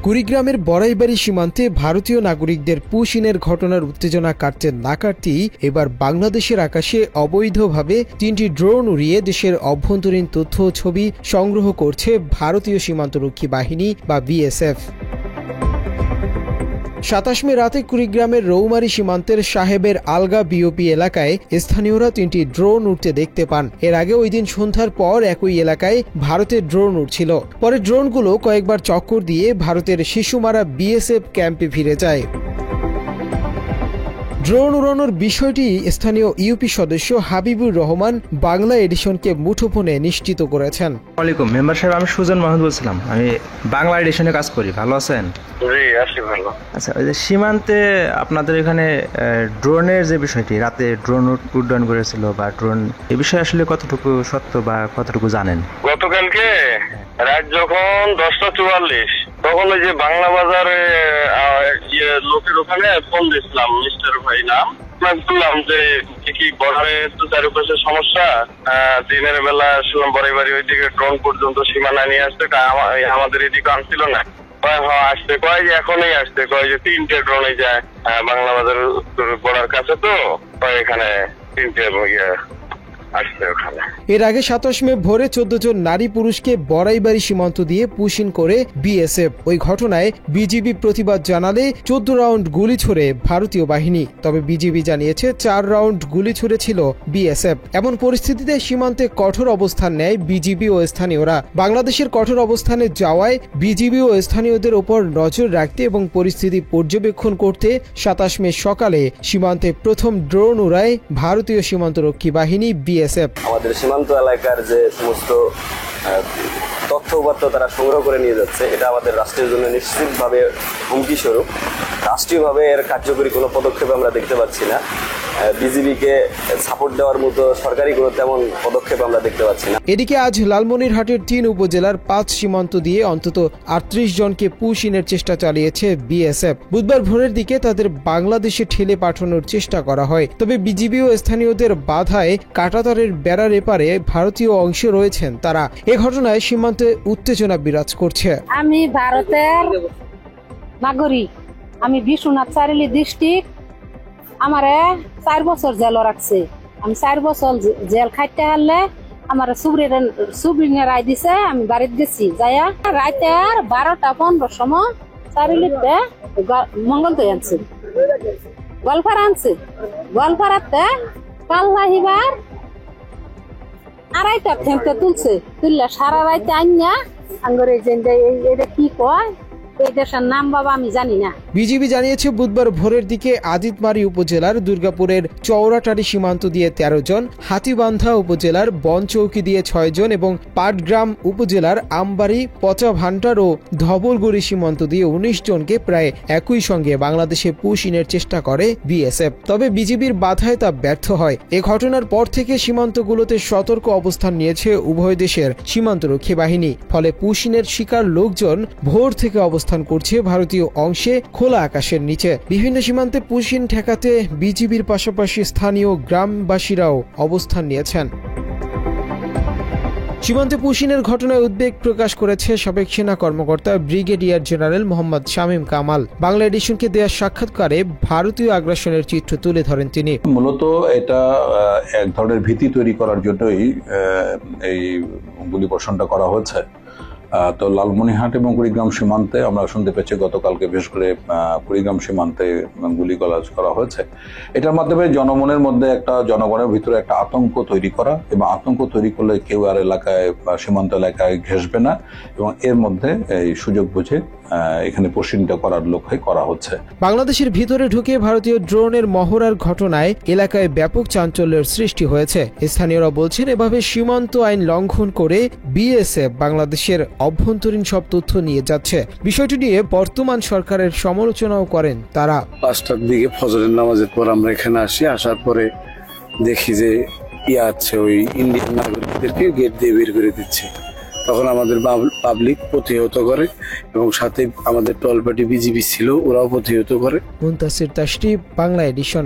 কুড়িগ্রামের বড়াইবাড়ি সীমান্তে ভারতীয় নাগরিকদের পুশ ইনের ঘটনার উত্তেজনা কাটতে না কাটতেই এবার বাংলাদেশের আকাশে অবৈধভাবে ৩টি ড্রোন উড়িয়ে দেশের অভ্যন্তরীণ তথ্য ও ছবি সংগ্রহ করছে ভারতীয় সীমান্তরক্ষী বাহিনী বা বিএসএফ। ২৭ মে রাতে কুড়িগ্রামের রৌমারী সীমান্তের সাহেবের আলগা বিওপি এলাকায় স্থানীয়রা ৩টি ড্রোন উঠতে দেখতে পান। এর আগে ওই দিন সন্ধ্যার পর একই এলাকায় ভারতের ড্রোন উঠছিল। পরে ড্রোনগুলো কয়েকবার চক্কর দিয়ে ভারতের শিশুমারা বিএসএফ ক্যাম্পে ফিরে যায়। ড্রোন উড়ানোর বিষয়টি স্থানীয় ইউপি সদস্য হাবিবুর রহমান বাংলা এডিশনকে মুঠোফোনে নিশ্চিত করেছেন। ওয়ালাইকুম মেম্বার সাহেব, আমি সুজন মাহমুদ বলছিলাম। আমি বাংলা এডিশনে কাজ করি। ভালো আছেন? জি আছি ভালো। আচ্ছা, ওই যে সীমান্তে আপনাদের এখানে ড্রোনের যে বিষয়টি, রাতে ড্রোন উড্ডয়ন করেছিল বা ড্রোন, এই বিষয়ে আসলে কতটুকু সত্য বা কতটুকু জানেন? গতকালকে রাত যখন 10:44 তখন ওই যে বাংলা বাজারে লোকের ওখানে ফোন দিয়েছিলাম, মিস্টার ভাই নাম, বললাম যে কি বর্ডারে তো চারিপাশে সমস্যা, দিনের বেলা শুনলাম বড়াইবাড়ি ওইদিকে ড্রোন পর্যন্ত সীমানা নিয়ে আসতে, আমাদের এদিকে আনছিল না। আসতে কয় যে এখনই আসতে কয় যে 3টে ড্রোনে যায় বাংলা বাজার বর্ডার কাছে, তো এখানে 3টে আসছে ওখানে। এর আগে ২৭ মে ভোরে ১৪ জন নারী পুরুষকে বড়াইবাড়ি সীমান্ত দিয়ে পুশ ইন করে বিএসএফ। ওই ঘটনায় বিজিবি প্রতিবাদ জানালে ১৪ রাউন্ড গুলি ছোড়ে ভারতীয় বাহিনী। তবে বিজিবি জানিয়েছে ৪ রাউন্ড গুলি ছুড়েছিল বিএসএফ। এমন পরিস্থিতিতে সীমান্তে কঠোর অবস্থান নেয় বিজিবি ও স্থানীয়রা। বাংলাদেশের কঠোর অবস্থানে যাওয়ায় বিজিবি ও স্থানীয়দের ওপর নজর রাখতে এবং পরিস্থিতি পর্যবেক্ষণ করতে ২৭ মে সকালে সীমান্তে প্রথম ড্রোন উড়ায় ভারতীয় সীমান্তরক্ষী বাহিনী বিএসএফ। আমাদের সীমান্ত এলাকার যে সমস্ত তথ্য উপাত্ত তারা সংগ্রহ করে নিয়ে যাচ্ছে, এটা আমাদের রাষ্ট্রের জন্য নিশ্চিতভাবে হুমকি স্বরূপ। রাষ্ট্রীয়ভাবে এর কার্যকরী কোনো পদক্ষেপ আমরা দেখতে পাচ্ছি না। বিজিবিকে সাপোর্ট দেওয়ার মতো সরকারি কোনো তেমন পদক্ষেপ আমরা দেখতে পাচ্ছি না। এদিকে আজ লালমনিরহাটের ৩ উপজেলার ৫ সীমান্ত দিয়ে অন্তত ৩৮ জনকে পুশ ইনের চেষ্টা চালিয়েছে বিএসএফ। বুধবার ভোরের দিকে তাদের বাংলাদেশে ঠেলে পাঠানোর চেষ্টা করা হয়। তবে বিজিবি ও স্থানীয়দের বাধায় কাঁটাতারের বেড়ার এপারে ভারতীয় অংশে রয়েছেন তারা। এ ঘটনায় সীমান্তে উত্তেজনা বিরাজ করছে। আমি ভারতের নাগরিক, আমি বিশ্বনাথ চারিলি ডিস্ট্রিক্ট। আমারে ৪ বছর জেল রাখছে। আমি ৪ বছর জেল খাইতে হারলে আমার সুব্রিনের রায় দিছে। আমি বাড়িতে গেছি, যাইয়া রাতে ১২টা ১৫ সময় চারিলিতে মঙ্গলদৈ আনছে, গোয়ালপাড়া আনছে। গোয়ালপাড়াতে কাল্লাহিবার ২:৩০টা থেমতে তুলছে, তুললে সারা রাইতে আইনা আঙ্গরে এটা কি কয় এই দেশের নাম বাবা আমি জানি না। বিজিবি জানিয়েছে বুধবার ভোরের দিকে আদিতমারি উপজেলার দুর্গাপুরের চৌরাটারি সীমান্ত দিয়ে ১৩ জন, হাতিবান্ধা উপজেলার বনচৌকি দিয়ে ৬ জন এবং পাটগ্রাম উপজেলার আমবাড়ি, পচাভান্টার ও ধবলগুড়ি সীমান্ত দিয়ে ১৯ জনকে প্রায় একই সঙ্গে বাংলাদেশে পুশ ইনের চেষ্টা করে বিএসএফ। তবে বিজিবির বাধায় তা ব্যর্থ হয়। এ ঘটনার পর থেকে সীমান্তগুলোতে সতর্ক অবস্থান নিয়েছে উভয় দেশের সীমান্তরক্ষী বাহিনী। ফলে পুশ ইনের শিকার লোকজন ভোর থেকে অবস্থান করছে ভারতীয় অংশে খোলা আকাশের নিচে। বিভিন্ন সীমান্তে পুশ ইন ঠেকাতে বিজিবির পাশাপাশি স্থানীয় গ্রামবাসীরাও অবস্থান নিয়েছেন। সীমান্তে পুশ ইনের ঘটনায় উদ্বেগ প্রকাশ করেছে সাবেক সেনা কর্মকর্তা ব্রিগেডিয়ার জেনারেল মোহাম্মদ শামীম কামাল। বাংলা এডিশনকে দেওয়া সাক্ষাৎকারে ভারতীয় আগ্রাসনের চিত্র তুলে ধরেন তিনি। মূলত এটা এক ধরনের ভীতি তৈরি করার জন্যই এই গুলিবর্ষণটা করা হয়েছে। তো লালমনিরহাট এবং কুড়িগ্রাম সীমান্তে আমরা শুনতে পেয়েছি গতকালকে বিশেষ করে কুড়িগ্রাম সীমান্তে গুলিগলাজ করা হয়েছে। এটার মাধ্যমে জনমনের মধ্যে জনগণের ভিতরে একটা আতঙ্ক তৈরি করা, এবং আতঙ্ক তৈরি করলে কেউ আর এলাকায় সীমান্ত এলাকায় ঘেঁষবে না, এবং এর মধ্যে এই সুযোগ বুঝে এখানে পুশিনটা করার লক্ষ্যে করা হচ্ছে। বাংলাদেশের ভিতরে ঢুকে ভারতীয় ড্রোনের মহড়ার ঘটনায় এলাকায় ব্যাপক চাঞ্চল্যের সৃষ্টি হয়েছে। স্থানীয়রা বলছেন এভাবে সীমান্ত আইন লঙ্ঘন করে বিএসএফ বাংলাদেশের অভ্যন্তরীণ সব তথ্য নিয়ে যাচ্ছে। বিষয়টি নিয়ে বর্তমান সরকারের সমালোচনাও করেন তারা। ৫টার দিকে ফজরের নামাজের পর আমরা এখানে আসার পরে দেখি যে ওই ইন্ডিয়ান নাগরিকদেরকে গেট দিয়ে বের করে দিচ্ছে। তখন আমাদের পাবলিক প্রতিহত করে এবং সাথে আমাদের টলপাটি বিজিবি ছিল, ওরাও প্রতিহত করে। মুনতাসির তাশরিফ, বাংলা এডিশন।